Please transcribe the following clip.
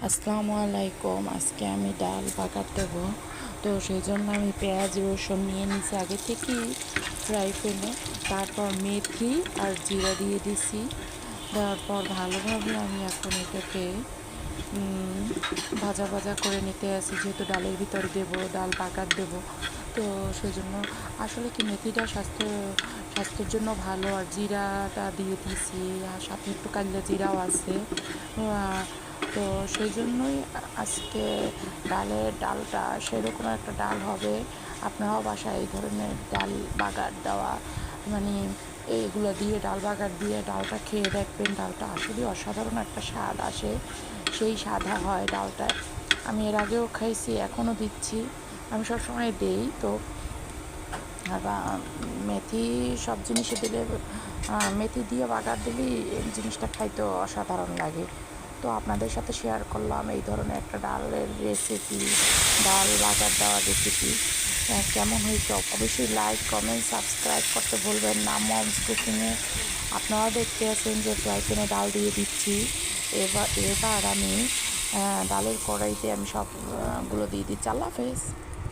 আসসালামু আলাইকুম। আজকে আমি ডাল বাগার দেবো, তো সেই জন্য আমি পেঁয়াজ রসুন নিয়ে নিছি আগে থেকেই ফ্রাই প্যানে। তারপর মেথি আর জিরা দিয়ে দিছি। দেওয়ার পর ভালোভাবে আমি এখন এটাকে ভাজা ভাজা করে নিতে আসি, যেহেতু ডালের ভিতর দেবো, ডাল বাগার দেবো। তো সেই জন্য আসলে কি মেথিটা স্বাস্থ্যের জন্য ভালো, আর জিরাটা দিয়ে দিছি, আর সাথে একটু কালিয়া জিরাও আছে। তো সেই জন্যই আজকে ডালটা সেরকম একটা ডাল হবে। আপনারাও বাসায় এই ধরনের ডাল বাগার দেওয়া, মানে এইগুলো দিয়ে ডাল বাগার দিয়ে ডালটা খেয়ে দেখবেন। ডালটা আসলেই অসাধারণ একটা স্বাদ আসে, সেই স্বাদা হয় ডালটায়। আমি এর আগেও খাইছি, এখনও দিচ্ছি, আমি সবসময় দেই। তো আর মেথি সব জিনিসে দিলে, মেথি দিয়ে বাগার দিলেই জিনিসটা খাইতে অসাধারণ লাগে। তো আপনাদের সাথে শেয়ার করলাম এই ধরনের একটা ডালের রেসিপি, ডাল বাগার দেওয়ার রেসিপি। কেমন হয়েছে অবশ্যই লাইক কমেন্ট সাবস্ক্রাইব করতে ভুলবেন না। মমস কুকিংয়ে আপনারা দেখতে আছেন যে ফ্রাই প্যানে ডাল দিয়ে দিচ্ছি। এবার আমি ডালের কড়াইতে আমি সবগুলো দিয়ে দিচ্ছি। আল্লাহ হাফেজ।